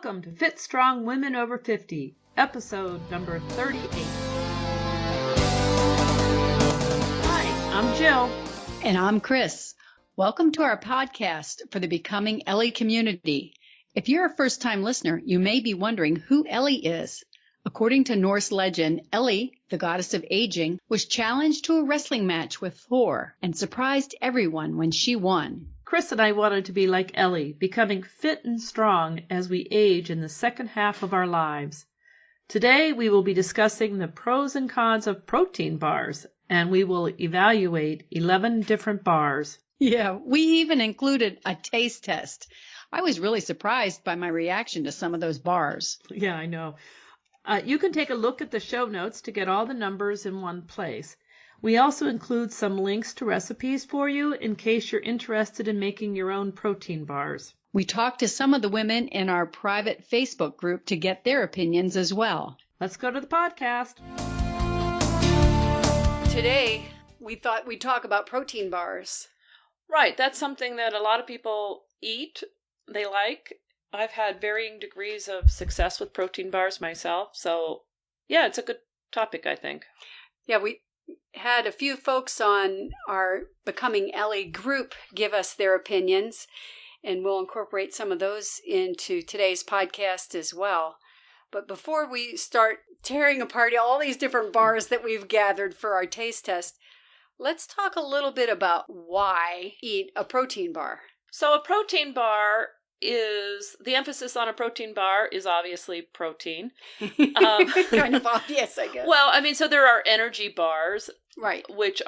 Welcome to Fit Strong Women Over 50, episode number 38. Hi, I'm Jill. And I'm Chris. Welcome to our podcast for the Becoming Ellie community. If you're a first-time listener, you may be wondering who Ellie is. According to Norse legend, Ellie, the goddess of aging, was challenged to a wrestling match with Thor and surprised everyone when she won. Chris and I wanted to be like Ellie, becoming fit and strong as we age in the second half of our lives. Today we will be discussing the pros and cons of protein bars, and we will evaluate 11 different bars. Yeah, we even included a taste test. I was really surprised by my reaction to some of those bars. Yeah, I know. You can take a look at the show notes to get all the numbers in one place. We also include some links to recipes for you in case you're interested in making your own protein bars. We talked to some of the women in our private Facebook group to get their opinions as well. Let's go to the podcast. Today, we thought we'd talk about protein bars. Right, that's something that a lot of people eat, they like. I've had varying degrees of success with protein bars myself, so yeah, it's a good topic, I think. Yeah, we had a few folks on our Becoming Ellie group give us their opinions, and we'll incorporate some of those into today's podcast as well. But before we start tearing apart all these different bars that we've gathered for our taste test, let's talk a little bit about why eat a protein bar. So a protein bar is, the emphasis on a protein bar is obviously protein. Kind of obvious, I guess. Well, I mean, so there are energy bars, right, which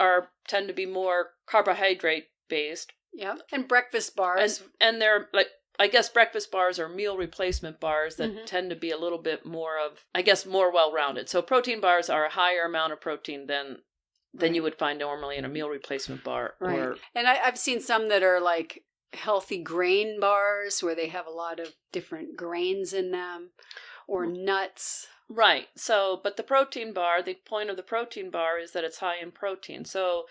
tend to be more carbohydrate based. Yeah, and breakfast bars. And they're like, I guess breakfast bars are meal replacement bars that tend to be a little bit more of, I guess, more well-rounded. So protein bars are a higher amount of protein than you would find normally in a meal replacement bar. Right. And I've seen some that are like healthy grain bars where they have a lot of different grains in them, or nuts. Right. So, but the protein bar, the point of the protein bar is that it's high in protein. So,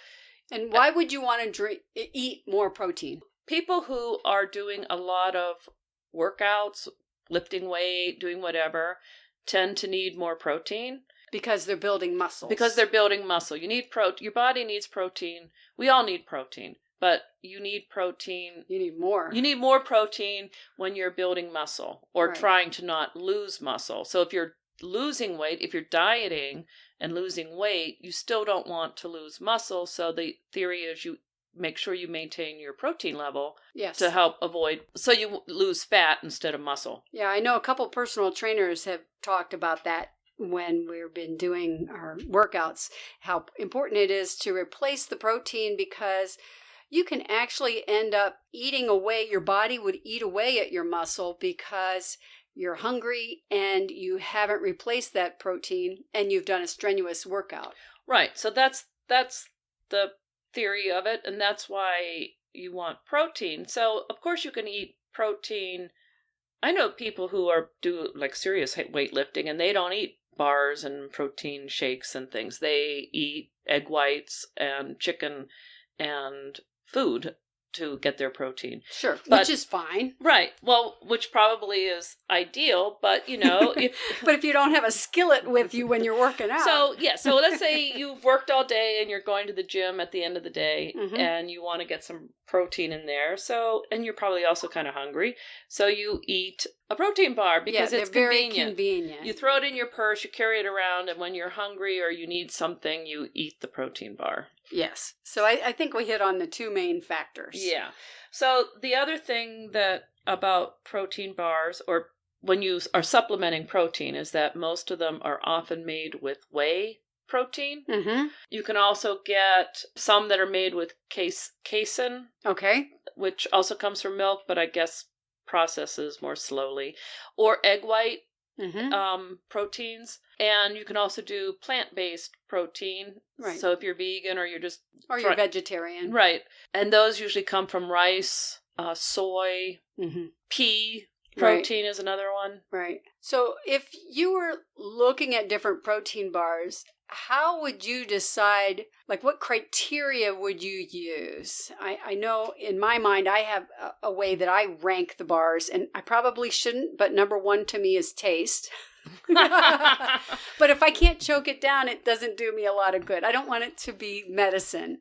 and why would you want to eat more protein? People who are doing a lot of workouts, lifting weight, doing whatever, tend to need more protein. Because they're building muscles. Because they're building muscle. You need your body needs protein. We all need protein. But you need protein. You need more. You need more protein when you're building muscle or trying to not lose muscle. So if you're losing weight, if you're dieting and losing weight, you still don't want to lose muscle. So the theory is you make sure you maintain your protein level to help avoid, so you lose fat instead of muscle. Yeah, I know a couple personal trainers have talked about that when we've been doing our workouts, how important it is to replace the protein, because you can actually end up eating away, your body would eat away at your muscle because you're hungry and you haven't replaced that protein and you've done a strenuous workout. Right. So that's the theory of it, and that's why you want protein. So, of course, you can eat protein. I know people who do like serious weightlifting and they don't eat bars and protein shakes and things. They eat egg whites and chicken and food to get their protein. Sure, which is fine. Right. Well, which probably is ideal, but but if you don't have a skillet with you when you're working out. So let's say you've worked all day and you're going to the gym at the end of the day and you want to get some protein in there. So, and you're probably also kind of hungry. So you eat a protein bar because it's convenient. Very convenient. You throw it in your purse, you carry it around, and when you're hungry or you need something, you eat the protein bar. Yes. So I think we hit on the two main factors. Yeah. So the other thing about protein bars, or when you are supplementing protein, is that most of them are often made with whey protein. Mm-hmm. You can also get some that are made with casein. Okay. Which also comes from milk, but I guess processes more slowly. Or egg white. Proteins, and you can also do plant-based protein. Right. So if you're vegan or you're you're vegetarian, right? And those usually come from rice, soy, pea, protein is another one. Right. So if you were looking at different protein bars, how would you decide, like what criteria would you use? I know in my mind I have a way that I rank the bars, and I probably shouldn't, but number one to me is taste. But if I can't choke it down, it doesn't do me a lot of good. I don't want it to be medicine,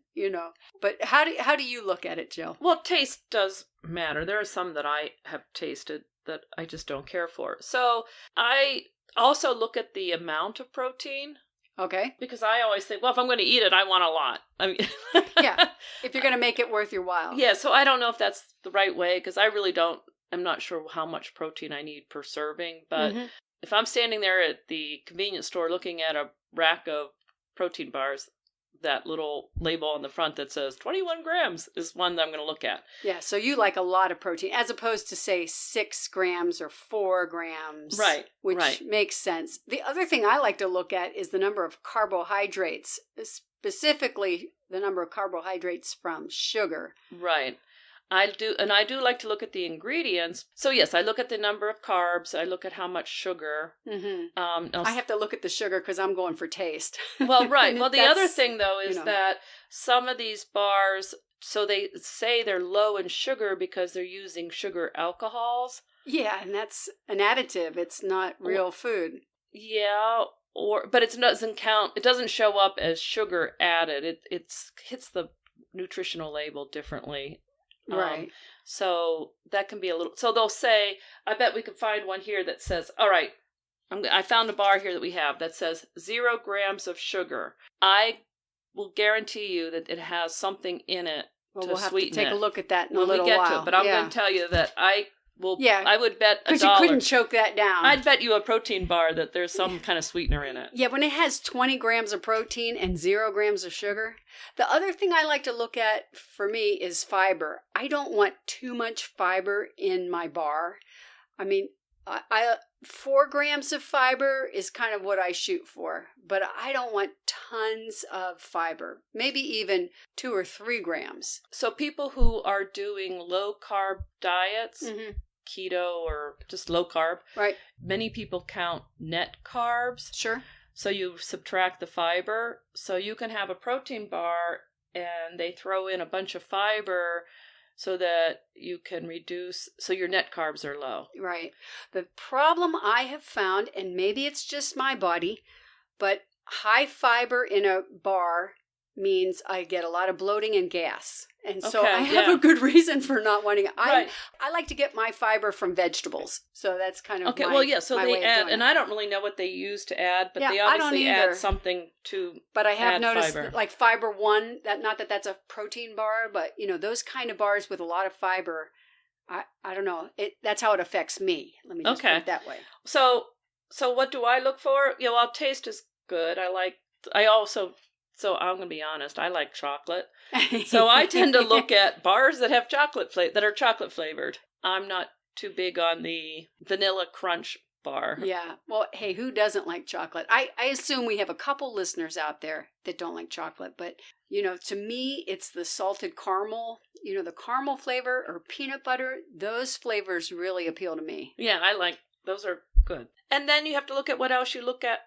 But how do you look at it, Jill? Well, taste does matter. There are some that I have tasted that I just don't care for. So I also look at the amount of protein. Okay. Because I always think, well, if I'm going to eat it, I want a lot. I mean, yeah. If you're going to make it worth your while. Yeah. So I don't know if that's the right way, because I really don't. I'm not sure how much protein I need per serving, but if I'm standing there at the convenience store looking at a rack of protein bars, that little label on the front that says 21 grams is one that I'm going to look at. Yeah, so you like a lot of protein, as opposed to, say, 6 grams or 4 grams. Right, which makes sense. The other thing I like to look at is the number of carbohydrates, specifically the number of carbohydrates from sugar. Right. I do like to look at the ingredients. So yes, I look at the number of carbs. I look at how much sugar. I have to look at the sugar because I'm going for taste. Well, right. Well, the other thing though is that some of these bars, so they say they're low in sugar because they're using sugar alcohols. Yeah, and that's an additive. It's not real food. Yeah, but it doesn't count. It doesn't show up as sugar added. It hits the nutritional label differently. Right. So that can be a little, so they'll say, I bet we can find one here that says, all right, I found a bar here that we have that says 0 grams of sugar. I will guarantee you that it has something in it to we'll have sweeten to take it. a look at that in a when little we get while. to it. But I'm going to tell you that I would bet $1. Because you couldn't choke that down. I'd bet you a protein bar that there's some kind of sweetener in it. Yeah, when it has 20 grams of protein and 0 grams of sugar. The other thing I like to look at for me is fiber. I don't want too much fiber in my bar. I mean, 4 grams of fiber is kind of what I shoot for, but I don't want tons of fiber. Maybe even 2 or 3 grams. So people who are doing low carb diets, keto or just low carb, right? Many people count net carbs. Sure. So you subtract the fiber. So you can have a protein bar and they throw in a bunch of fiber so that you can reduce, so your net carbs are low. Right. The problem I have found, and maybe it's just my body, but high fiber in a bar means I get a lot of bloating and gas. And so I have a good reason for not wanting it. I like to get my fiber from vegetables. So that's kind of so they add, and I don't really know what they use to add, but they obviously add something to But I have add noticed fiber. Like Fiber One, not that that's a protein bar, but those kind of bars with a lot of fiber, I don't know. That's how it affects me. Let me just put it that way. So what do I look for? Taste is good. So I'm going to be honest, I like chocolate. So I tend to look at bars that have that are chocolate flavored. I'm not too big on the vanilla crunch bar. Yeah. Well, hey, who doesn't like chocolate? I assume we have a couple listeners out there that don't like chocolate, but to me, it's the salted caramel, the caramel flavor or peanut butter. Those flavors really appeal to me. Yeah, I like, those are good. And then you have to look at what else you look at,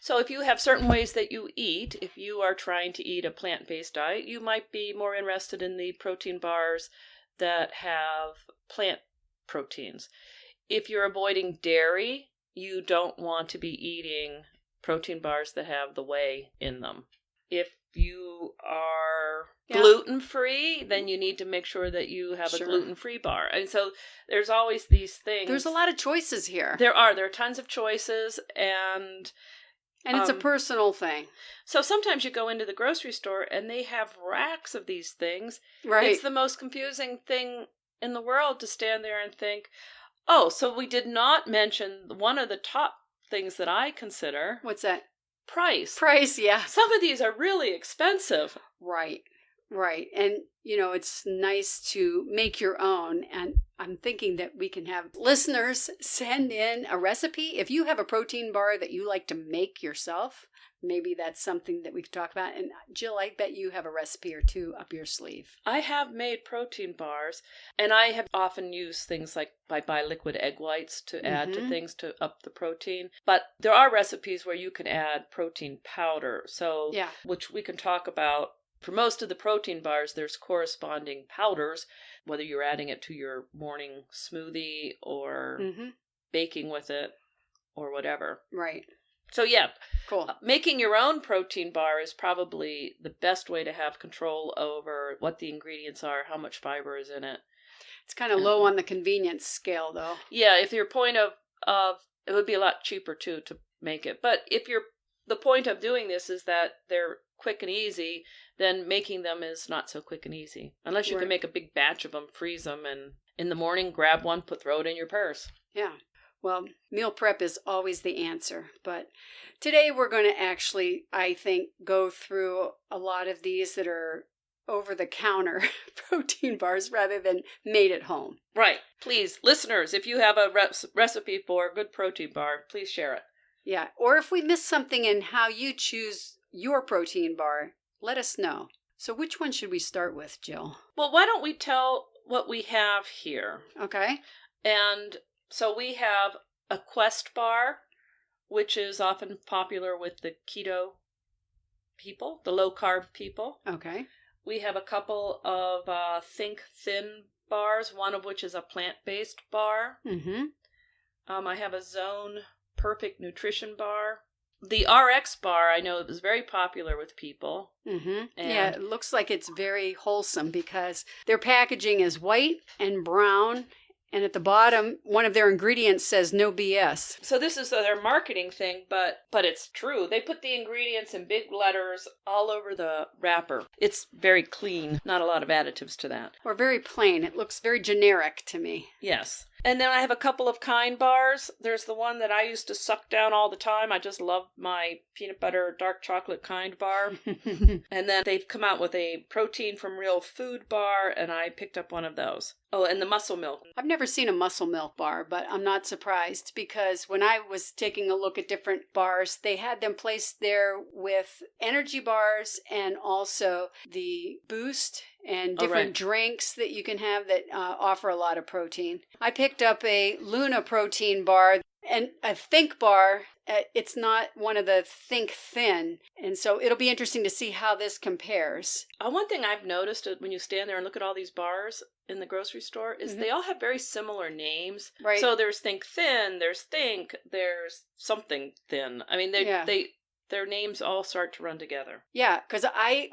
so if you have certain ways that you eat, if you are trying to eat a plant-based diet, you might be more interested in the protein bars that have plant proteins. If you're avoiding dairy, you don't want to be eating protein bars that have the whey in them. If you are gluten-free, then you need to make sure that you have a gluten-free bar. And so there's always these things. There's a lot of choices here. There are tons of choices, and it's a personal thing. So sometimes you go into the grocery store and they have racks of these things. Right. It's the most confusing thing in the world to stand there and think, oh, so we did not mention one of the top things that I consider. What's that? Price. Price, yeah. Some of these are really expensive. Right. Right. And, it's nice to make your own. And I'm thinking that we can have listeners send in a recipe. If you have a protein bar that you like to make yourself, maybe that's something that we could talk about. And Jill, I bet you have a recipe or two up your sleeve. I have made protein bars, and I have often used things like I buy liquid egg whites to add to things to up the protein. But there are recipes where you can add protein powder, which we can talk about. For most of the protein bars, there's corresponding powders, whether you're adding it to your morning smoothie or baking with it or whatever. Right. So yeah, cool. Making your own protein bar is probably the best way to have control over what the ingredients are, how much fiber is in it. It's kind of low on the convenience scale, though. Yeah, if your point of it would be a lot cheaper too to make it. But if the point of doing this is that they're quick and easy, then making them is not so quick and easy. Unless you can make a big batch of them, freeze them, and in the morning grab one, throw it in your purse. Yeah. Well, meal prep is always the answer, but today we're going to actually, I think, go through a lot of these that are over-the-counter protein bars rather than made at home. Right. Please, listeners, if you have a recipe for a good protein bar, please share it. Yeah, or if we miss something in how you choose your protein bar, let us know. So which one should we start with, Jill? Well, why don't we tell what we have here? Okay. And so we have a Quest bar, which is often popular with the keto people, the low-carb people. Okay. We have a couple of Think Thin bars, one of which is a plant-based bar. I have a Zone Perfect Nutrition bar. The RX bar, I know, is very popular with people. Yeah, it looks like it's very wholesome because their packaging is white and brown. And at the bottom, one of their ingredients says no BS. So this is their marketing thing, but it's true. They put the ingredients in big letters all over the wrapper. It's very clean, not a lot of additives to that. Or very plain. It looks very generic to me. Yes. And then I have a couple of Kind bars. There's the one that I used to suck down all the time. I just love my peanut butter dark chocolate Kind bar. And then they've come out with a protein from real food bar, and I picked up one of those. Oh, and the Muscle Milk. I've never seen a Muscle Milk bar, but I'm not surprised because when I was taking a look at different bars, they had them placed there with energy bars and also the Boost and different drinks that you can have that offer a lot of protein. I picked up a Luna protein bar and a Think bar. It's not one of the Think Thin. And so it'll be interesting to see how this compares. One thing I've noticed when you stand there and look at all these bars in the grocery store is they all have very similar names. Right. So there's Think Thin, there's Think, there's something thin. I mean, their names all start to run together. Yeah, because I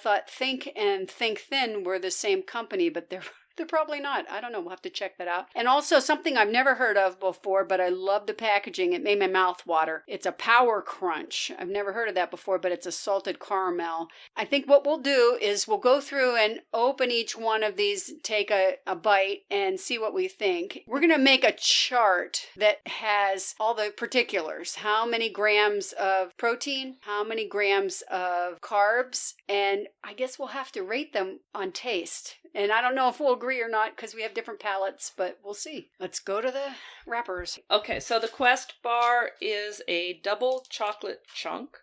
thought Think and Think Thin were the same company, but they're probably not. I don't know. We'll have to check that out. And also something I've never heard of before, but I love the packaging. It made my mouth water. It's a Power Crunch. I've never heard of that before, but it's a salted caramel. I think what we'll do is we'll go through and open each one of these, take a bite, and see what we think. We're going to make a chart that has all the particulars. How many grams of protein, how many grams of carbs, and I guess we'll have to rate them on taste. And I don't know if we'll agree or not because we have different palates, but we'll see. Let's go to the wrappers. Okay, so the Quest bar is a double chocolate chunk.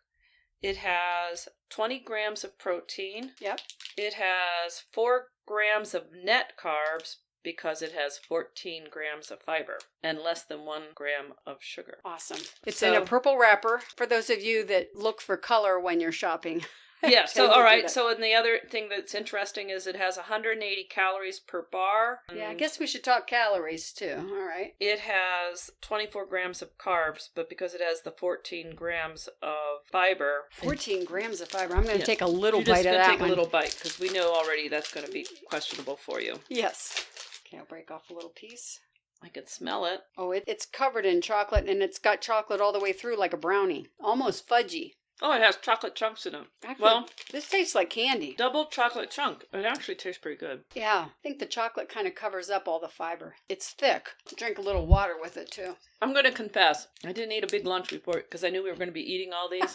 It has 20 grams of protein. Yep. It has 4 grams of net carbs because it has 14 grams of fiber and less than 1 gram of sugar. Awesome. It's in a purple wrapper for those of you that look for color when you're shopping. Yeah, so all right. So and the other thing that's interesting is it has 180 calories per bar. Yeah, I guess we should talk calories too. All right. It has 24 grams of carbs, but because it has the 14 grams of fiber. 14 grams of fiber. I'm going to take a little bite of that one. You're just going to take a little bite because we know already that's going to be questionable for you. Yes. Okay, I'll break off a little piece. I can smell it. Oh, it's covered in chocolate and it's got chocolate all the way through like a brownie. Almost fudgy. Oh, it has chocolate chunks in it. Actually, this tastes like candy. Double chocolate chunk. It actually tastes pretty good. Yeah, I think the chocolate kind of covers up all the fiber. It's thick. Drink a little water with it, too. I'm going to confess, I didn't eat a big lunch before because I knew we were going to be eating all these.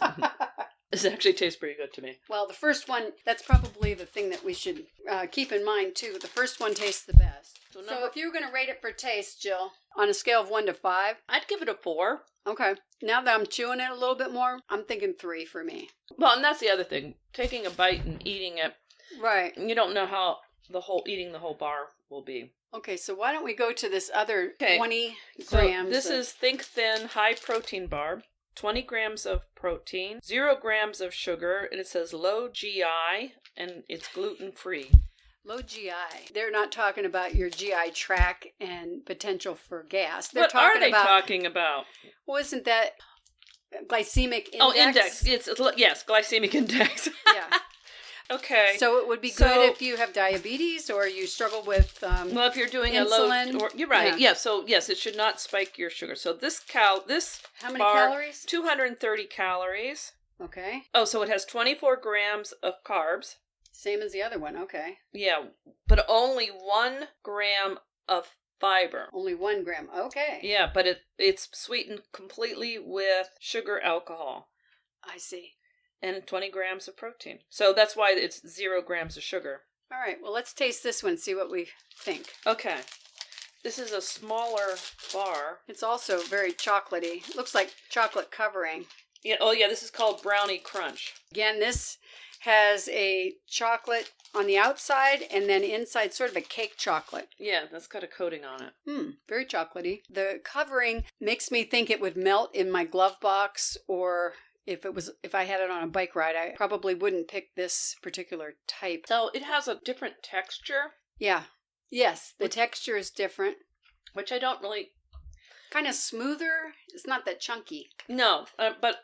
This actually tastes pretty good to me. Well, the first one, that's probably the thing that we should keep in mind, too. The first one tastes the best. So if you were going to rate it for taste, Jill, on a scale of 1 to 5? I'd give it a 4. Okay. Now that I'm chewing it a little bit more, I'm thinking 3 for me. Well, and that's the other thing. Taking a bite and eating it, Right. you don't know how eating the whole bar will be. Okay, so why don't we go to this other 20 so grams? This is Think Thin High Protein Bar. 20 grams of protein, 0 grams of sugar, and it says low GI, and it's gluten-free. Low GI. They're not talking about your GI tract and potential for gas. They're What talking are they about, talking about? Wasn't that glycemic index? Oh, index. Yes, glycemic index. Yeah. Okay. So it would be good if you have diabetes or you struggle with well, if you're doing insulin. a low, you're right. Yeah. Yeah. So yes, it should not spike your sugar. So this how many bar, calories? 230 calories. Okay. Oh, so it has 24 grams of carbs. Same as the other one. Okay. Yeah, but only 1 gram of fiber. Only 1 gram. Okay. Yeah, but it's sweetened completely with sugar alcohol. I see. And 20 grams of protein. So that's why it's 0 grams of sugar. All right. Well, let's taste this one, see what we think. Okay. This is a smaller bar. It's also very chocolatey. It looks like chocolate covering. Yeah. Oh, yeah. This is called Brownie Crunch. Again, this has a chocolate on the outside and then inside sort of a cake chocolate. Yeah, that's got a coating on it. Very chocolatey. The covering makes me think it would melt in my glove box, or if I had it on a bike ride, I probably wouldn't pick this particular type. So it has a different texture. Yeah. Yes, the texture is different. Which I don't really... Kind of smoother. It's not that chunky. No, but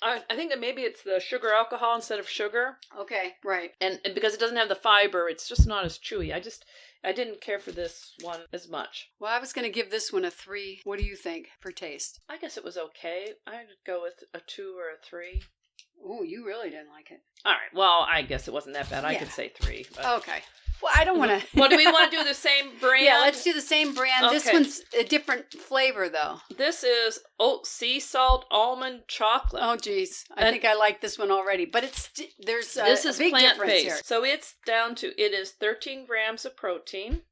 I think that maybe it's the sugar alcohol instead of sugar. Okay, right. And because it doesn't have the fiber, it's just not as chewy. I didn't care for this one as much. Well, I was going to give this one a 3. What do you think for taste? I guess it was okay. I'd go with a 2 or a 3. Oh, you really didn't like it. All right. Well, I guess it wasn't that bad. I Yeah. could say 3. But... Okay. Well, I don't want to... Well, do we want to do the same brand? Yeah, let's do the same brand. This Okay. one's a different flavor, though. This is sea salt almond chocolate. Oh, geez. I think I like this one already. But there's This a is big difference here. plant-based. So it is 13 grams of protein.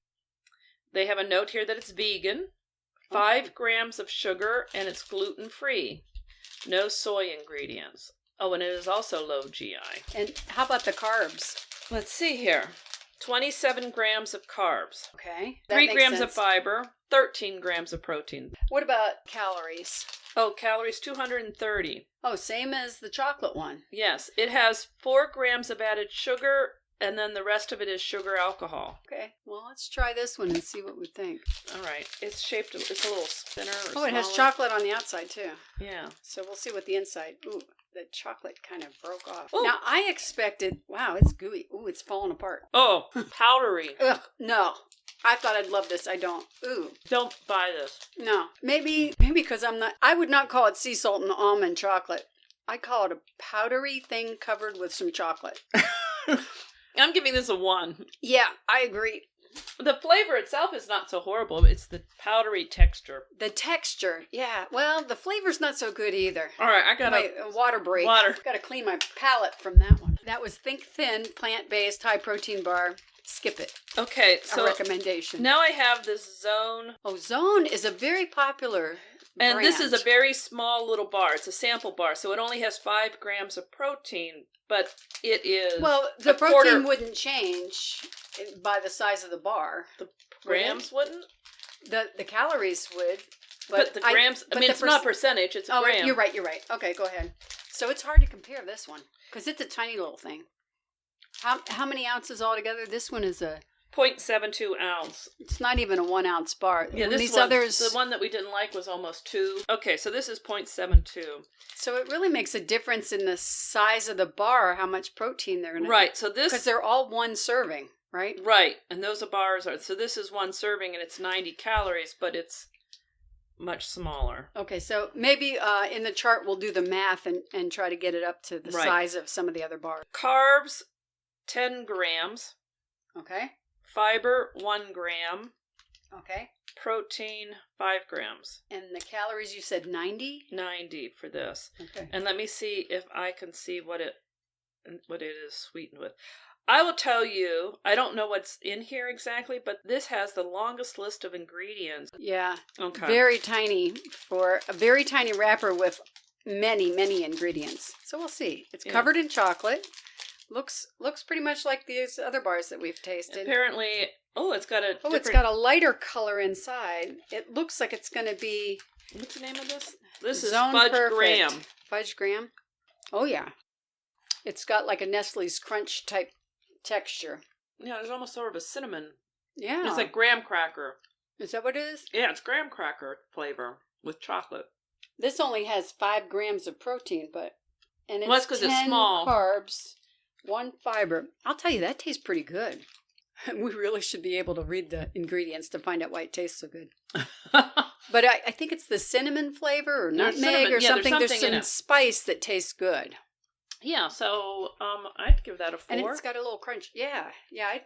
They have a note here that it's vegan. 5 grams of sugar, and it's gluten-free. No soy ingredients. Oh, and it is also low GI. And how about the carbs? Let's see here. 27 grams of carbs. Okay. 3 grams of fiber. 13 grams of protein. What about calories? Oh, calories 230. Oh, same as the chocolate one. Yes, it has 4 grams of added sugar, and then the rest of it is sugar alcohol. Okay. Well, let's try this one and see what we think. All right. It's a little thinner. Oh, it has chocolate on the outside, too. Yeah. So we'll see what the inside... Ooh, the chocolate kind of broke off. Ooh. Now, I expected... Wow, it's gooey. Ooh, it's falling apart. Oh, powdery. Ugh, no. I thought I'd love this. I don't. Ooh. Don't buy this. No. Maybe because I'm not... I would not call it sea salt and almond chocolate. I call it a powdery thing covered with some chocolate. I'm giving this a 1. Yeah, I agree. The flavor itself is not so horrible. It's the powdery texture. The texture, yeah. Well, the flavor's not so good either. All right, I got Wait, a water break. Water. Got to clean my palate from that one. That was Think Thin, plant-based, high-protein bar. Skip it. Okay, A so recommendation. now I have this Zone. Oh, Zone is a very popular And brand. this is a very small little bar. It's a sample bar, so it only has 5 grams of protein, but it is... Well, the a protein quarter- wouldn't change by the size of the bar. The grams wouldn't? The calories would. But the grams... I mean, it's not percentage, it's a gram. You're right. Okay, go ahead. So it's hard to compare this one, because it's a tiny little thing. How many ounces altogether? This one is 0.72 ounce. It's not even a 1 ounce bar. Yeah, When this these one, others. the one that we didn't like was almost 2. Okay, so this is 0.72. So it really makes a difference in the size of the bar, how much protein they're going to. Right, so this... Because they're all one serving, right? Right, and those are bars. So this is 1 serving, and it's 90 calories, but it's much smaller. Okay, so maybe in the chart we'll do the math and try to get it up to the size of some of the other bars. Carbs, 10 grams. Okay. Fiber, 1 gram. Okay. Protein, 5 grams. And the calories, you said 90? 90 for this. Okay. And let me see if I can see what it is sweetened with. I will tell you, I don't know what's in here exactly, but this has the longest list of ingredients. Yeah. Okay. Very tiny for a very tiny wrapper with many, many ingredients. So we'll see. It's covered in chocolate. Looks pretty much like these other bars that we've tasted. Apparently, it's got a it's got a lighter color inside. It looks like it's going to be... What's the name of this? This is Zone Fudge Perfect. Graham. Fudge Graham? Oh, yeah. It's got like a Nestle's Crunch type texture. Yeah, there's almost sort of a cinnamon. Yeah. It's like graham cracker. Is that what it is? Yeah, it's graham cracker flavor with chocolate. This only has 5 grams of protein, and it's that's 'cause 10 it's small. Carbs, 1 fiber. I'll tell you, that tastes pretty good. We really should be able to read the ingredients to find out why it tastes so good. But I think it's the cinnamon flavor or There's nutmeg cinnamon. or Yeah, something. there's There's something in some it. spice that tastes good. Yeah, so I'd give that a 4. And it's got a little crunch. Yeah,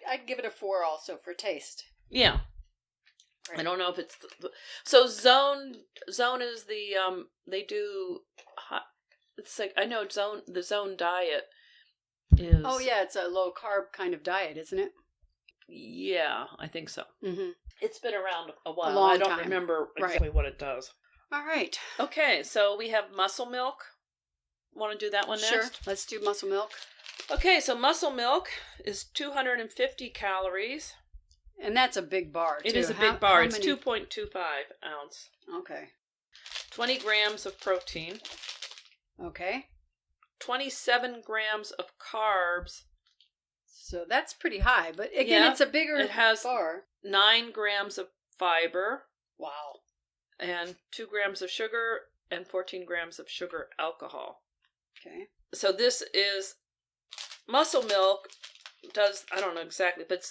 I'd give it a 4 also for taste. Yeah. Right. I don't know if it's so Zone is the they do hot, it's like I know the Zone diet is. Oh yeah, it's a low carb kind of diet, isn't it? Yeah, I think so. Mm-hmm. It's been around a while. long I don't time. remember Right. exactly what it does. All right. Okay, so we have muscle milk. Want to do that one next? Sure. Let's do muscle milk. Okay, so muscle milk is 250 calories. And that's a big bar, too. It is a big bar. How It's many... 2.25 ounce. Okay. 20 grams of protein. Okay. 27 grams of carbs. So that's pretty high. But again, it's a bigger It has bar. 9 grams of fiber. Wow. And 2 grams of sugar and 14 grams of sugar alcohol. Okay. So this is muscle milk does, I don't know exactly, but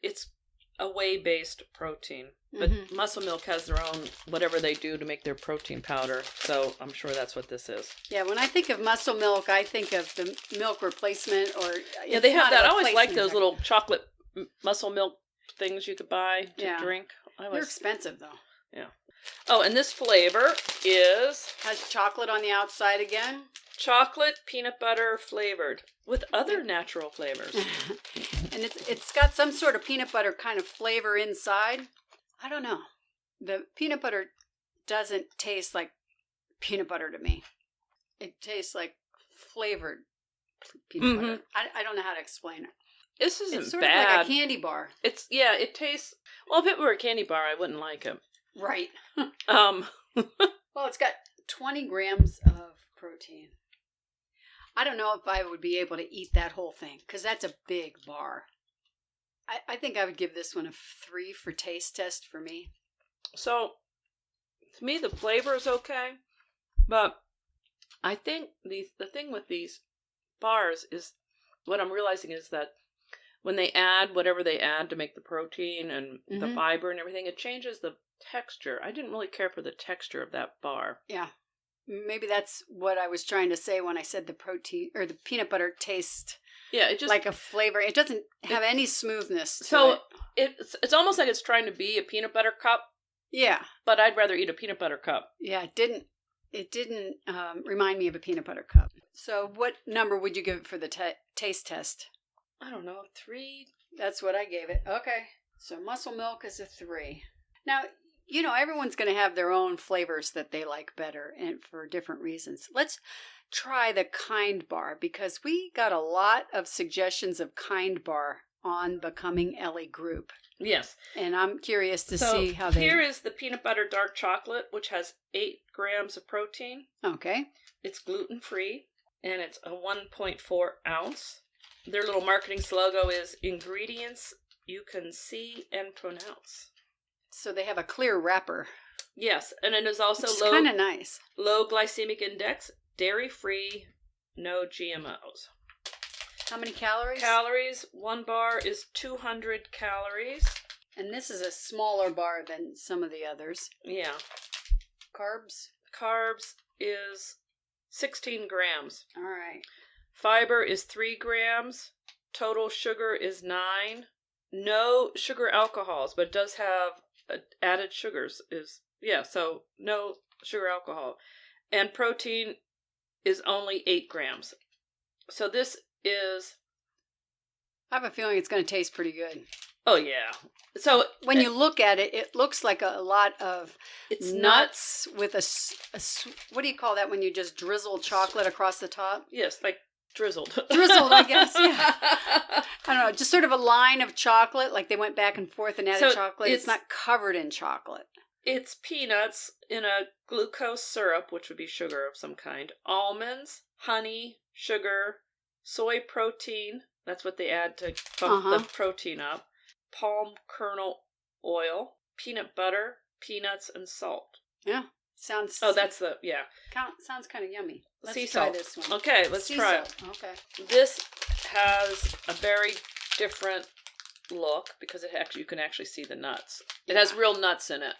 it's a whey-based protein. But muscle milk has their own, whatever they do to make their protein powder. So I'm sure that's what this is. Yeah, when I think of muscle milk, I think of the milk replacement or... Yeah, they have that. I always like those little chocolate muscle milk things you could buy to drink. They're expensive, though. Yeah. Oh, and this flavor has chocolate on the outside again. Chocolate peanut butter flavored with other natural flavors. And it's got some sort of peanut butter kind of flavor inside. I don't know. The peanut butter doesn't taste like peanut butter to me. It tastes like flavored peanut butter. I don't know how to explain it. This isn't it's sort bad. of like a candy bar. It tastes, well, if it were a candy bar, I wouldn't like it. Right. Well, it's got 20 grams of protein. I don't know if I would be able to eat that whole thing because that's a big bar. I think I would give this one a 3 for taste test for me. So, to me, the flavor is okay, but I think the thing with these bars is, what I'm realizing is that when they add whatever they add to make the protein and the fiber and everything, it changes the texture. I didn't really care for the texture of that bar. Yeah. Maybe that's what I was trying to say when I said the protein or the peanut butter tastes it just like a flavor. It doesn't have any smoothness to so it. It's almost like it's trying to be a peanut butter cup. Yeah. But I'd rather eat a peanut butter cup. Yeah, it didn't remind me of a peanut butter cup. So what number would you give it for the taste test? I don't know, 3. That's what I gave it. Okay. So muscle milk is a 3. Now, everyone's going to have their own flavors that they like better and for different reasons. Let's try the Kind Bar because we got a lot of suggestions of Kind Bar on Becoming Ellie group. Yes. And I'm curious to see how they... Here is the peanut butter dark chocolate, which has 8 grams of protein. Okay. It's gluten-free, and it's a 1.4 ounce. Their little marketing slogan is ingredients you can see and pronounce. So they have a clear wrapper. Yes, and it is also kind of nice. Low glycemic index, dairy-free, no GMOs. How many calories? Calories, 1 bar is 200 calories. And this is a smaller bar than some of the others. Yeah. Carbs? Carbs is 16 grams. All right. Fiber is 3 grams. Total sugar is 9. No sugar alcohols, but it does have added sugars so no sugar alcohol. And protein is only 8 grams. So this is... I have a feeling it's going to taste pretty good. Oh, yeah. So when you look at it, it looks like a lot of it's nuts with a what do you call that when you just drizzle chocolate across the top? Yes, like drizzled. Drizzled, I guess, yeah. I don't know, just sort of a line of chocolate, like they went back and forth and added chocolate. It's not covered in chocolate. It's peanuts in a glucose syrup, which would be sugar of some kind, almonds, honey, sugar, soy protein, that's what they add to bump the protein up, palm kernel oil, peanut butter, peanuts, and salt. Yeah, sounds... Oh, that's the... Yeah. Sounds kind of yummy. Let's sea try salt. this one. Okay, let's try it. Okay. This has a very different look because you can actually see the nuts. It has real nuts in it,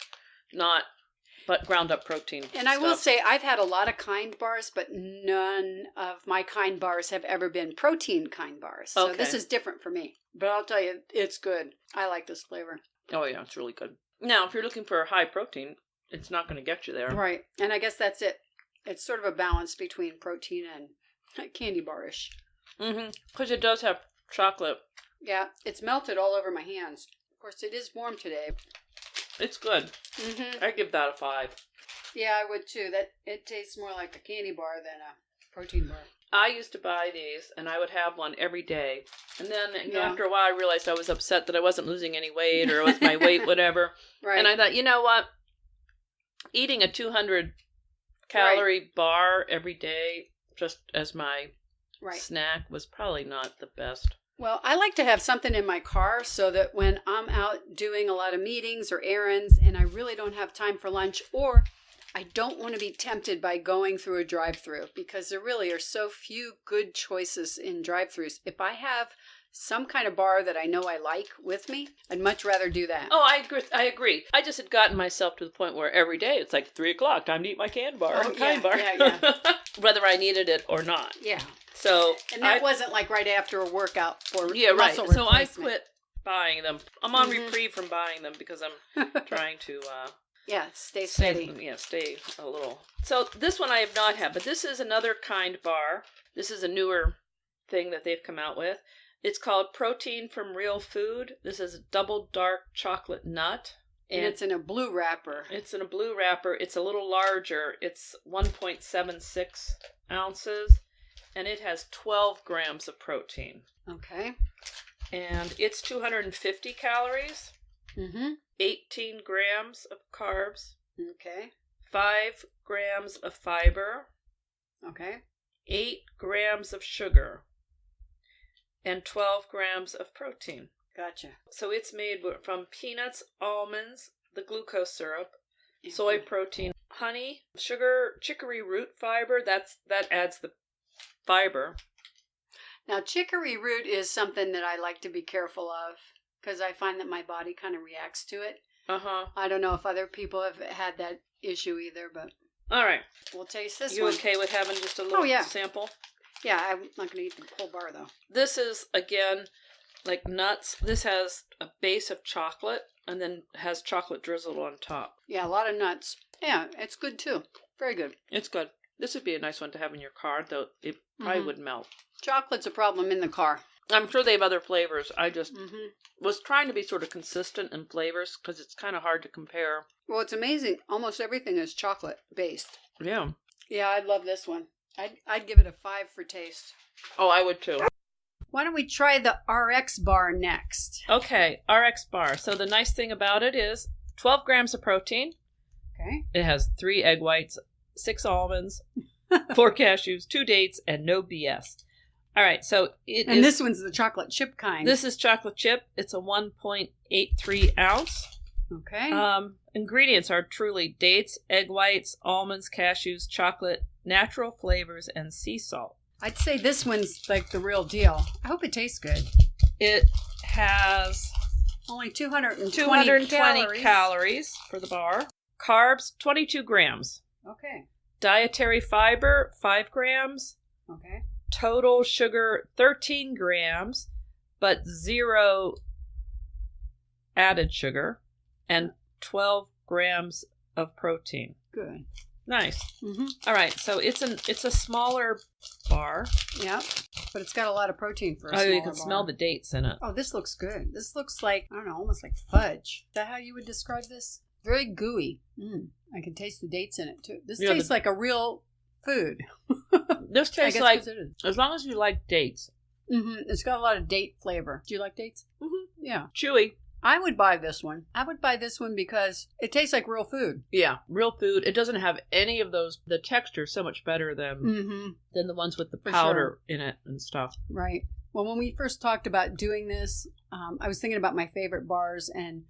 but ground up protein. And I will say, I've had a lot of Kind bars, but none of my Kind bars have ever been protein Kind bars. So this is different for me. But I'll tell you, it's good. I like this flavor. Oh, yeah, it's really good. Now, if you're looking for high protein, it's not going to get you there. Right. And I guess that's it. It's sort of a balance between protein and candy bar-ish. Mm-hmm. Because it does have chocolate. Yeah, it's melted all over my hands. Of course, it is warm today. It's good. Mm-hmm. I give that a 5. Yeah, I would too. It tastes more like a candy bar than a protein bar. I used to buy these, and I would have one every day. And then after a while, I realized I was upset that I wasn't losing any weight, or it was my weight, whatever. Right. And I thought, you know what? Eating a 200-calorie bar every day, just as my snack, was probably not the best. Well, I like to have something in my car so that when I'm out doing a lot of meetings or errands and I really don't have time for lunch, or I don't want to be tempted by going through a drive-thru, because there really are so few good choices in drive-thrus. If I have some kind of bar that I know I like with me, I'd much rather do that. Oh, I agree. I just had gotten myself to the point where every day it's like 3 o'clock, time to eat my Kind bar. Yeah. Whether I needed it or not. Yeah. So and that wasn't like right after a workout for muscle replacement. So I quit buying them. I'm on reprieve from buying them because I'm trying to stay steady. Stay a little. So this one I have not had, but this is another Kind bar. This is a newer thing that they've come out with. It's called Protein from Real Food. This is a double dark chocolate nut. And it's in a blue wrapper. It's in a blue wrapper. It's a little larger. It's 1.76 ounces. And it has 12 grams of protein. Okay. And it's 250 calories. Mm-hmm. 18 grams of carbs. Okay. 5 grams of fiber. Okay. 8 grams of sugar. And 12 grams of protein. Gotcha. So it's made from peanuts, almonds, the glucose syrup, soy protein, honey, sugar, chicory root fiber. That adds the fiber. Now, chicory root is something that I like to be careful of because I find that my body kind of reacts to it. I don't know if other people have had that issue either, but... All right. We'll taste this one. one. You okay with having just a little sample? Yeah, I'm not going to eat the whole bar, though. This is, again, like nuts. This has a base of chocolate and then has chocolate drizzled on top. Yeah, a lot of nuts. Yeah, it's good, too. Very good. It's good. This would be a nice one to have in your car, though it probably would melt. Chocolate's a problem in the car. I'm sure they have other flavors. I just was trying to be sort of consistent in flavors because it's kind of hard to compare. Well, it's amazing. Almost everything is chocolate-based. Yeah. Yeah, I'd love this one. I'd give it a 5 for taste. Oh, I would too. Why don't we try the RX bar next? Okay, RX bar. So the nice thing about it is 12 grams of protein. Okay. It has 3 egg whites, 6 almonds, 4 cashews, 2 dates, and no BS. All right, so And this one's the chocolate chip kind. This is chocolate chip. It's a 1.83 ounce. Okay. Ingredients are truly dates, egg whites, almonds, cashews, chocolate, natural flavors, and sea salt. I'd say this one's like the real deal. I hope it tastes good. It has only 220 calories for the bar. Carbs, 22 grams. Okay. Dietary fiber, 5 grams. Okay. Total sugar, 13 grams, but 0 added sugar. And 12 grams of protein. Good. Nice. Mm-hmm. All right, so it's a smaller bar. Yeah, but it's got a lot of protein for a Oh, smaller you can bar. smell the dates in it. Oh, this looks good. This looks like, I don't know, almost like fudge. Is that how you would describe this? Very gooey. I can taste the dates in it, too. This tastes like a real food. This tastes like, 'cause it is. as long as you like dates. It's got a lot of date flavor. Do you like dates? Mm-hmm. Yeah. Chewy. I would buy this one. I would buy this one because it tastes like real food. Yeah, real food. It doesn't have any of those. The texture is so much better than the ones with the powder in it and stuff. Right. Well, when we first talked about doing this, I was thinking about my favorite bars, and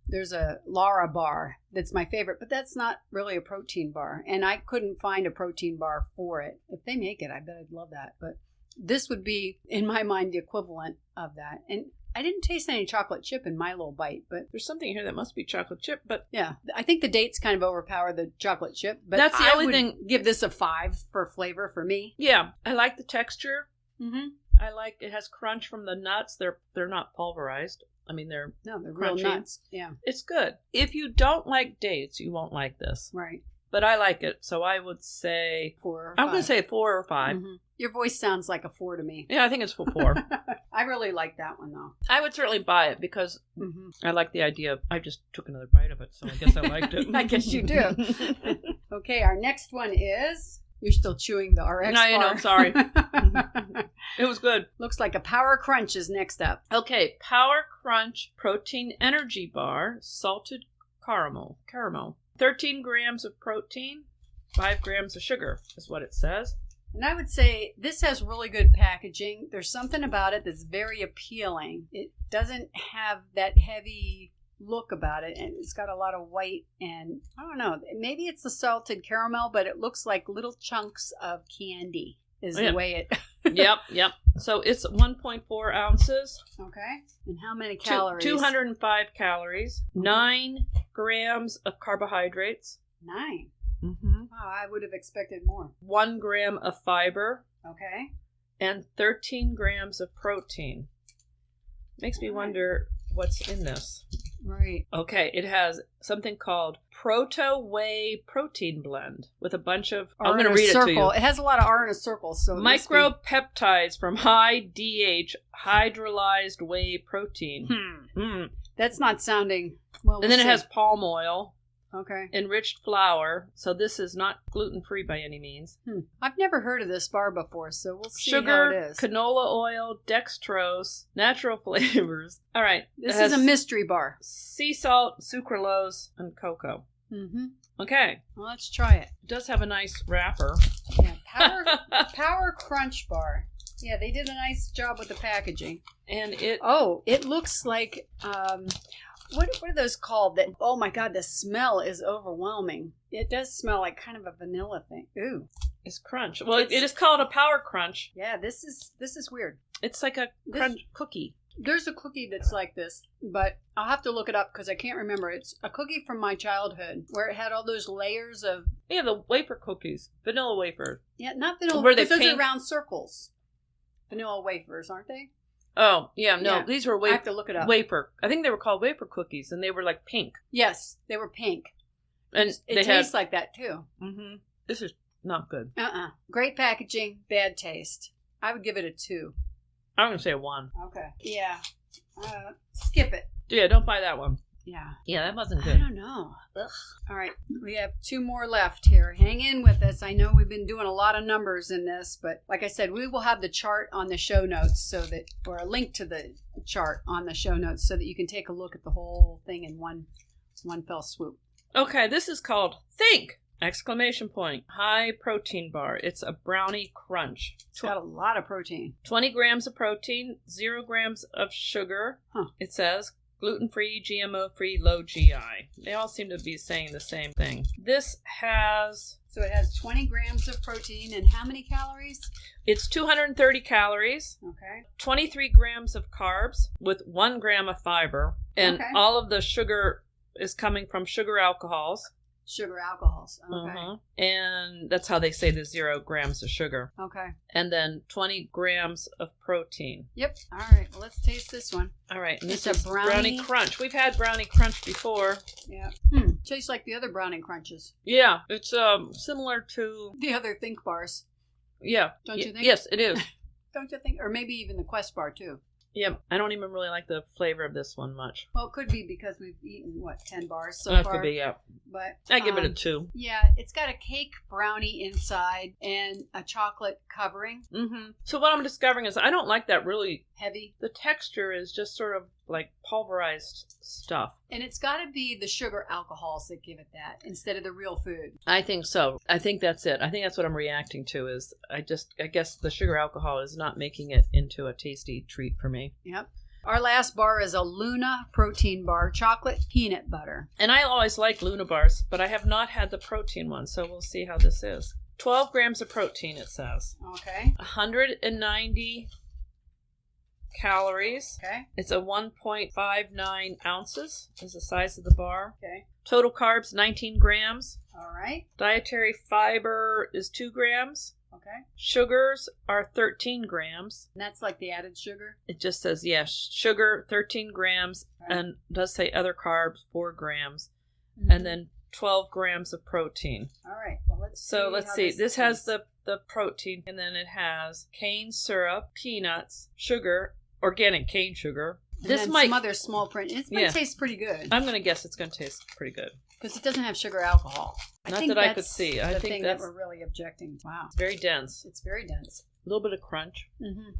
there's a Lara bar that's my favorite, but that's not really a protein bar, and I couldn't find a protein bar for it. If they make it, I bet I'd love that. But this would be, in my mind, the equivalent of that. And I didn't taste any chocolate chip in my little bite, but There's something here that must be chocolate chip, but yeah, I think the dates kind of overpower the chocolate chip. But That's the I only would thing- give this a 5 for flavor for me. yeah, I like the texture. Mm-hmm. I like it has crunch from the nuts. They're not pulverized. I mean, they're Real crunchy. nuts. Yeah, it's good. If you don't like dates, you won't like this. right. But I like it, so I would say 4 or 5. I'm going to say 4 or 5. Mhm. Your voice sounds like a 4 to me. Yeah, I think it's 4. I really like that one though. I would certainly buy it because Mm-hmm. I like the idea of, I just took another bite of it, so I guess I liked it. I guess you do. Okay, our next one is. You're still chewing the RX No, bar. you know, sorry. It was good. Looks like a Power Crunch is next up. Okay, Power Crunch Protein Energy Bar, salted caramel. 13 grams of protein, 5 grams of sugar is what it says. And I would say this has really good packaging. There's something about it that's very appealing. It doesn't have that heavy look about it, and it's got a lot of white, and I don't know, maybe it's the salted caramel, but it looks like little chunks of candy is the way it Yep. So it's 1.4 ounces. Okay. And how many calories? 205 calories, 9 grams of carbohydrates. 9. Mm-hmm. Wow, I would have expected more. 1 gram of fiber Okay. and 13 grams of protein. Makes me wonder what's in this. Right. Okay, it has something called Proto Whey Protein Blend with a bunch of, I'm going to read it to you. It has a lot of R in a circle, so it must be- Micropeptides from high DH hydrolyzed whey protein. That's not sounding well. And then it has palm oil, Okay. enriched flour. So this is not gluten-free by any means. I've never heard of this bar before, so we'll see Sugar, how it is. canola oil, dextrose, natural flavors. All right. This it is a has mystery bar. sea salt, sucralose, and cocoa. Mm-hmm. Okay. Well, let's try it. It does have a nice wrapper. Yeah, Power Crunch bar. Yeah, they did a nice job with the packaging. And it Oh, it looks like what are those called? That oh my god, the smell is overwhelming. It does smell like kind of a vanilla thing. Ooh. is crunch. Well, it is called a Power Crunch. Yeah, this is weird. It's like a crunch cookie. There's a cookie that's like this, but I'll have to look it up because I can't remember. It's a cookie from my childhood where it had all those layers of Yeah, the wafer cookies. Vanilla wafer. not vanilla. Were they because those are pink? round circles. Vanilla wafers, aren't they? Oh, yeah, no. Yeah. These were I have to look it up. wafer. I think they were called wafer cookies, and they were like pink. Yes, they were pink. And It they tastes had... like that too. Mm-hmm. This is not good. Great packaging, bad taste. I would give it a 2. I'm going to say a 1. Okay. Yeah. Skip it. Yeah, don't buy that one. Yeah. Yeah, that wasn't I good. don't know. Ugh. All right. We have 2 more left here. Hang in with us. I know we've been doing a lot of numbers in this, but like I said, we will have the chart on the show notes or a link to the chart on the show notes so that you can take a look at the whole thing in one fell swoop. Okay, this is called Think! Exclamation point. High protein bar. It's a brownie crunch. It's got a lot of protein. 20 grams of protein, 0 grams of sugar. It says gluten-free, GMO-free, low GI. They all seem to be saying the same thing. This has... So it has 20 grams of protein and how many calories? It's 230 calories, Okay. 23 grams of carbs with 1 gram of fiber, and Okay. all of the sugar is coming from sugar alcohols. Sugar alcohols. Okay. And that's how they say the 0 grams of sugar. Okay. And then 20 grams of protein. Yep. All right. Well, let's taste this one. All right. And It's this is a brownie Crunch. We've had Brownie Crunch before. Yeah. Tastes like the other Brownie Crunches. Yeah. It's similar to... The other Think bars. Yeah. Don't you think? Yes, it is. Don't you think? Or maybe even the Quest bar, too. Yeah. I don't even really like the flavor of this one much. Well, it could be because we've eaten, 10 bars so That far? could be, yeah. But I give it a 2. Yeah, it's got a cake brownie inside and a chocolate covering. So what I'm discovering is I don't like that really... Heavy. The texture is just sort of like pulverized stuff. And it's got to be the sugar alcohols that give it that instead of the real food. I think so. I think that's it. I think that's what I'm reacting to is I guess the sugar alcohol is not making it into a tasty treat for me. Yep. Our last bar is a Luna protein bar, chocolate peanut butter. And I always like Luna bars, but I have not had the protein one, so we'll see how this is. 12 grams of protein, it says. Okay. 190 calories. Okay. It's a 1.59 ounces is the size of the bar. Okay. Total carbs, 19 grams. All right. Dietary fiber is 2 grams. Okay. Sugars are 13 grams. And that's like the added sugar? It just says, sugar, 13 grams, Okay. and does say other carbs, 4 grams, and then 12 grams of protein. All right. Well, let's see. This has the protein, and then it has cane syrup, peanuts, sugar, organic cane sugar. And then some other small print. It's going to taste pretty good. I'm going to guess it's going to taste pretty good. Because it doesn't have sugar alcohol. Not that I could see. I the think thing that's that we're really objecting. Wow. It's very dense. It's very dense. A little bit of crunch.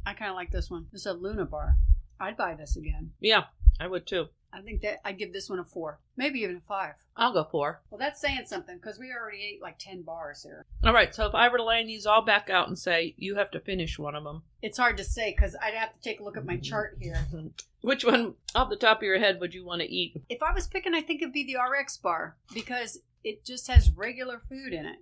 I kind of like this one. This is a Luna bar. I'd buy this again. Yeah, I would too. I think that I'd give this one a 4. Maybe even a 5. I'll go 4. Well, that's saying something because we already ate like 10 bars here. All right, so if I were to lay these all back out and say, you have to finish one of them. It's hard to say because I'd have to take a look at my chart here. Which one, off the top of your head, would you want to eat? If I was picking, I think it'd be the RX bar because it just has regular food in it,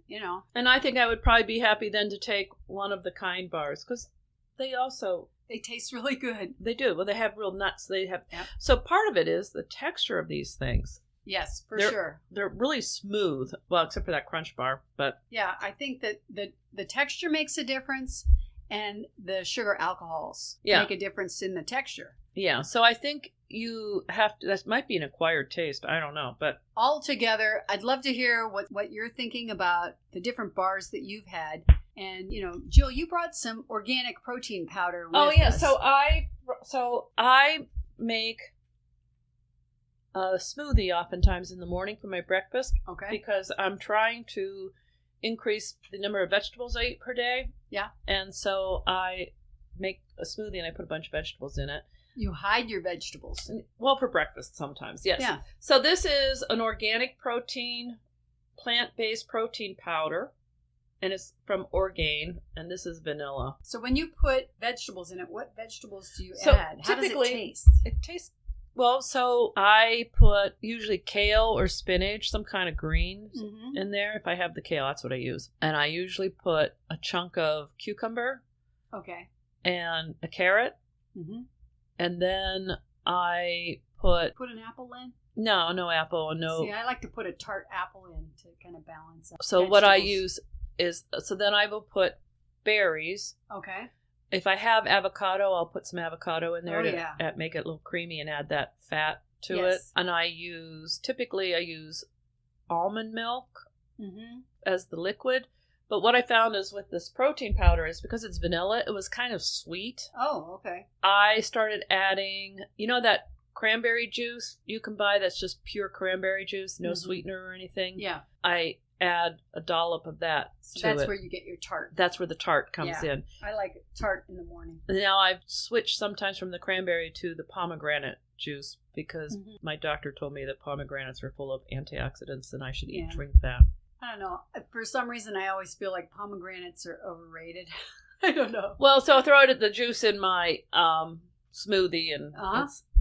And I think I would probably be happy then to take one of the Kind bars because they taste really good. They do. Well, they have real nuts. Yep. So part of it is the texture of these things. Yes, sure. They're really smooth. Well, except for that crunch bar, but yeah, I think that the texture makes a difference, and the sugar alcohols make a difference in the texture. Yeah, so I think you have to. That might be an acquired taste. I don't know, but all together, I'd love to hear what you're thinking about the different bars that you've had. And Jill, you brought some organic protein powder with us. So I make a smoothie oftentimes in the morning for my breakfast. Okay. Because I'm trying to increase the number of vegetables I eat per day. Yeah. And so I make a smoothie and I put a bunch of vegetables in it. You hide your vegetables. Well, for breakfast sometimes, yes. Yeah. So this is an organic protein, plant-based protein powder. And it's from Orgain, and this is vanilla. So when you put vegetables in it, what vegetables do you add? How does it taste? It tastes, well, so I put usually kale or spinach, some kind of greens in there. If I have the kale, that's what I use. And I usually put a chunk of cucumber. Okay. And a carrot. And then I put an apple in? No apple. No. See, I like to put a tart apple in to kind of balance out So vegetables. what I use is, so then I will put berries. Okay. If I have avocado, I'll put some avocado in there to make it a little creamy and add that fat to it. And typically I use almond milk as the liquid. But what I found is with this protein powder is because it's vanilla, it was kind of sweet. Oh, okay. I started adding, that cranberry juice you can buy that's just pure cranberry juice, no sweetener or anything. Yeah. I add a dollop of that to that's it. Where you get your tart. That's where the tart comes in. I like tart in the morning. Now I've switched sometimes from the cranberry to the pomegranate juice because my doctor told me that pomegranates are full of antioxidants and I should drink that. I don't know. For some reason, I always feel like pomegranates are overrated. I don't know. Well, so I throw the juice in my smoothie and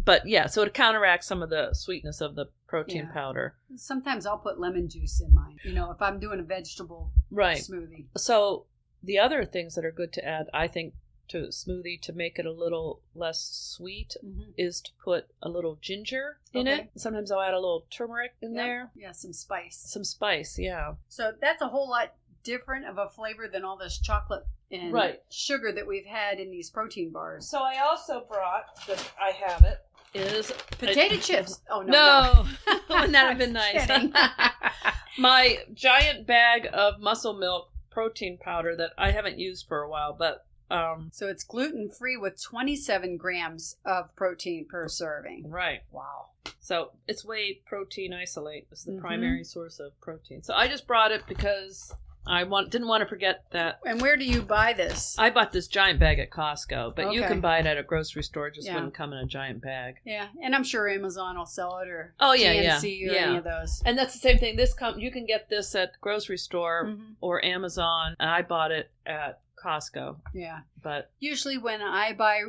but yeah, so it counteracts some of the sweetness of the protein powder. Sometimes I'll put lemon juice in mine, if I'm doing a vegetable smoothie. So the other things that are good to add, I think, to smoothie to make it a little less sweet is to put a little ginger in it. Sometimes I'll add a little turmeric in there. Yeah, some spice. Some spice, yeah. So that's a whole lot different of a flavor than all this chocolate and sugar that we've had in these protein bars. So I also brought, that I have it, is potato chips. Oh, no. Wouldn't that have been nice? My giant bag of Muscle Milk protein powder that I haven't used for a while, but so it's gluten-free with 27 grams of protein per serving. Right. Wow. So it's whey protein isolate is the primary source of protein. So I just brought it because I didn't want to forget that. And where do you buy this? I bought this giant bag at Costco, but you can buy it at a grocery store. It just wouldn't come in a giant bag. Yeah, and I'm sure Amazon will sell it, or GNC or any of those. And that's the same thing. You can get this at the grocery store or Amazon. I bought it at Costco. Yeah. But usually when I buy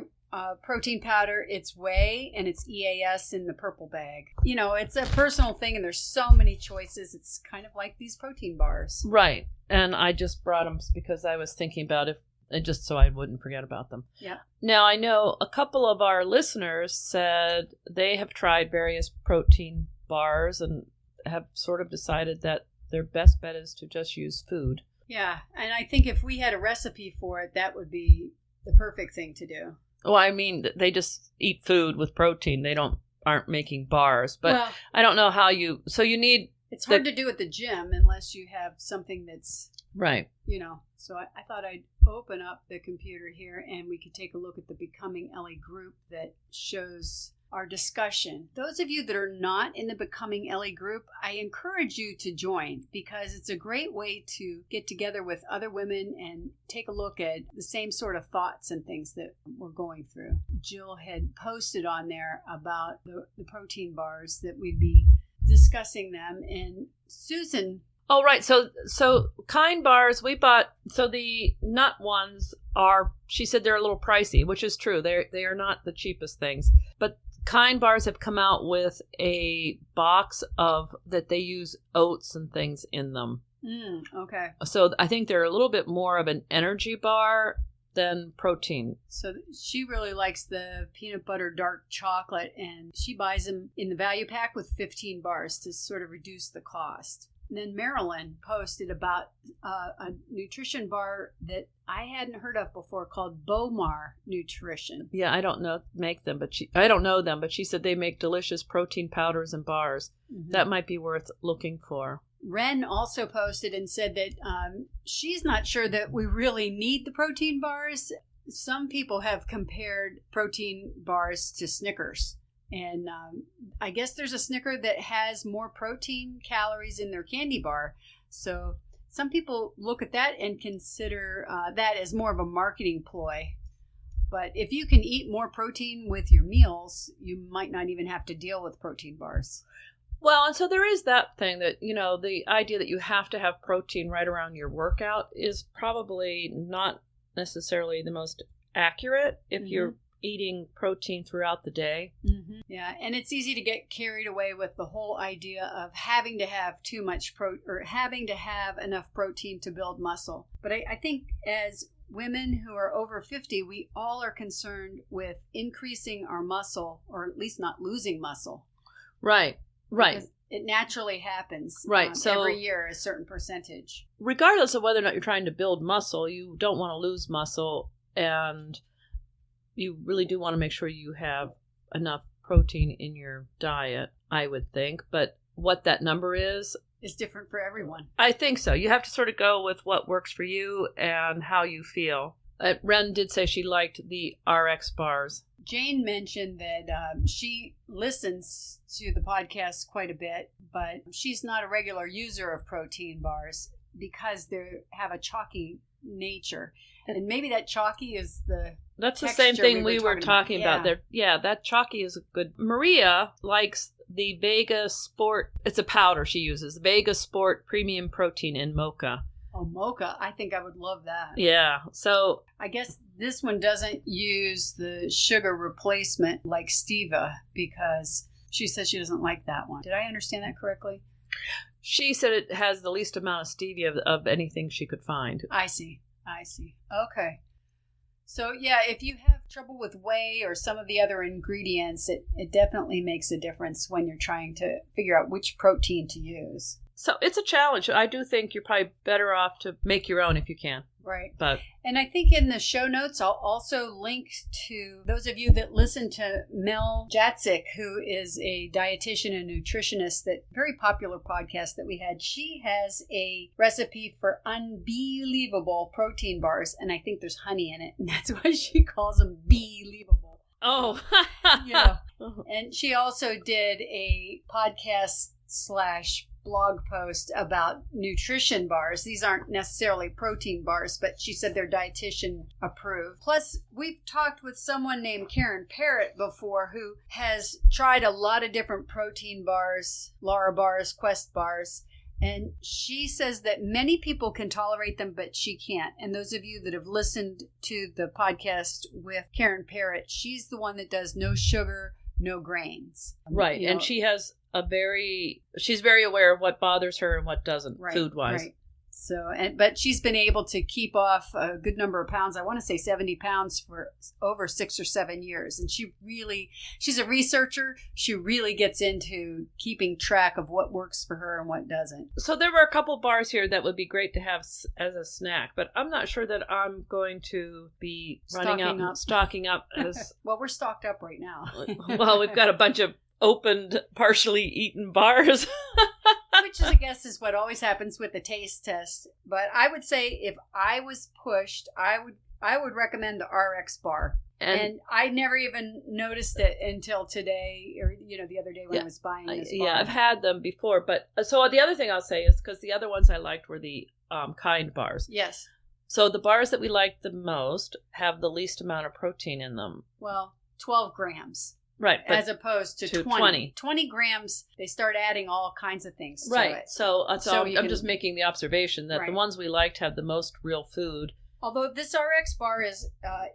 protein powder, it's whey and it's EAS in the purple bag. You know, it's a personal thing and there's so many choices. It's kind of like these protein bars. Right. And I just brought them because I was thinking about it, just so I wouldn't forget about them. Yeah. Now, I know a couple of our listeners said they have tried various protein bars and have sort of decided that their best bet is to just use food. Yeah. And I think if we had a recipe for it, that would be the perfect thing to do. Well, I mean, they just eat food with protein. They aren't making bars. But I don't know how you... So you need... It's hard to do at the gym unless you have something that's... Right. You know, so I thought I'd open up the computer here and we could take a look at the Becoming Ellie group that shows our discussion. Those of you that are not in the Becoming Ellie group, I encourage you to join because it's a great way to get together with other women and take a look at the same sort of thoughts and things that we're going through. Jill had posted on there about the protein bars that we'd be discussing them, and Susan... Oh, right. So Kind bars we bought. So the nut ones are, she said they're a little pricey, which is true. They are not the cheapest things. But Kind bars have come out with a box that they use oats and things in them. Okay. So I think they're a little bit more of an energy bar than protein. So she really likes the peanut butter dark chocolate, and she buys them in the value pack with 15 bars to sort of reduce the cost. And then Marilyn posted about a nutrition bar that I hadn't heard of before called Bomar Nutrition. Yeah, I don't know I don't know them, but she said they make delicious protein powders and bars. That might be worth looking for. Ren also posted and said that she's not sure that we really need the protein bars. Some people have compared protein bars to Snickers. And I guess there's a Snicker that has more protein calories in their candy bar. So some people look at that and consider that as more of a marketing ploy. But if you can eat more protein with your meals, you might not even have to deal with protein bars. Well, and so there is that thing that, you know, the idea that you have to have protein right around your workout is probably not necessarily the most accurate if you're eating protein throughout the day. Yeah, and it's easy to get carried away with the whole idea of having to have too much or having to have enough protein to build muscle. But I think as women who are over 50, we all are concerned with increasing our muscle, or at least not losing muscle. Right. Because it naturally happens. Right. So every year, a certain percentage. Regardless of whether or not you're trying to build muscle, you don't want to lose muscle, and you really do want to make sure you have enough protein in your diet, I would think. But what that number is different for everyone. I think so. You have to sort of go with what works for you and how you feel. Ren did say she liked the RX bars. Jane mentioned that she listens to the podcast quite a bit, but she's not a regular user of protein bars because they have a chalky nature. And maybe that chalky is That's the same thing we were talking about. Yeah, that chalky is good. Maria likes the Vega Sport. It's a powder she uses. Vega Sport Premium Protein in Mocha. Oh, Mocha. I think I would love that. Yeah. So I guess this one doesn't use the sugar replacement like Stevia because she says she doesn't like that one. Did I understand that correctly? She said it has the least amount of stevia of anything she could find. I see. Okay. So, yeah, if you have trouble with whey or some of the other ingredients, it definitely makes a difference when you're trying to figure out which protein to use. So it's a challenge. I do think you're probably better off to make your own if you can. Right. But And I think in the show notes, I'll also link to those of you that listen to Mel Jacek, who is a dietitian and nutritionist, that very popular podcast that we had. She has a recipe for unbelievable protein bars, and I think there's honey in it, and that's why she calls them believable. oh, Yeah. And she also did a podcast/blog post about nutrition bars. These aren't necessarily protein bars, but she said they're dietitian approved. Plus, we've talked with someone named Karen Parrott before who has tried a lot of different protein bars, Lara bars, Quest bars. And she says that many people can tolerate them, but she can't. And those of you that have listened to the podcast with Karen Parrott, she's the one that does no sugar, no grains. right. And she has she's very aware of what bothers her and what doesn't, food-wise. Right. So, but she's been able to keep off a good number of pounds. I want to say 70 pounds for over 6 or 7 years. And she's a researcher. She really gets into keeping track of what works for her and what doesn't. So there were a couple bars here that would be great to have as a snack, but I'm not sure that I'm going to be stocking up as well, we're stocked up right now. Well, we've got a bunch of opened, partially eaten bars. Which I guess is what always happens with the taste test. But I would say if I was pushed, I would recommend the RX bar. And I never even noticed it until today, or the other day when I was buying this bar. Yeah, I've had them before, but so the other thing I'll say is because the other ones I liked were the Kind bars. Yes. So the bars that we liked the most have the least amount of protein in them. Well, 12 grams. Right. As opposed to 20. 20 grams, they start adding all kinds of things to it. So I'm just making the observation that the ones we liked have the most real food. Although this RX bar is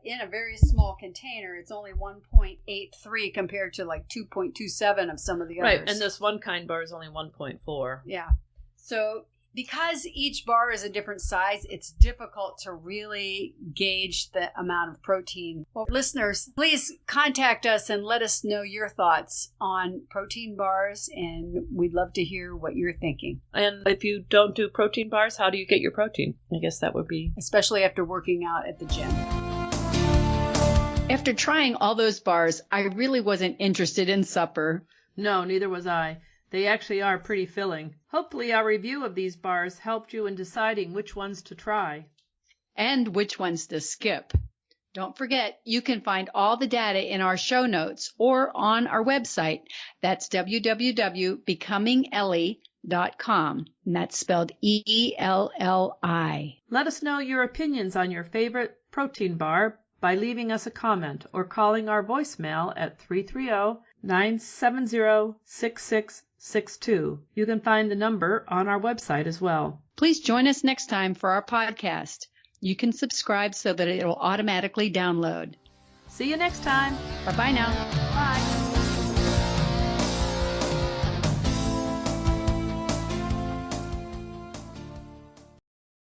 in a very small container, it's only 1.83 compared to like 2.27 of some of the others. Right, and this one Kind bar is only 1.4. Yeah. So because each bar is a different size, it's difficult to really gauge the amount of protein. Well, listeners, please contact us and let us know your thoughts on protein bars, and we'd love to hear what you're thinking. And if you don't do protein bars, how do you get your protein? I guess that would be... Especially after working out at the gym. After trying all those bars, I really wasn't interested in supper. No, neither was I. They actually are pretty filling. Hopefully our review of these bars helped you in deciding which ones to try. And which ones to skip. Don't forget, you can find all the data in our show notes or on our website. That's www.becomingellie.com. And that's spelled ELLI. Let us know your opinions on your favorite protein bar by leaving us a comment or calling our voicemail at 330-970-6662. You can find the number on our website as well. Please join us next time for our podcast. You can subscribe so that it will automatically download. See you next time. Bye-bye now. Bye.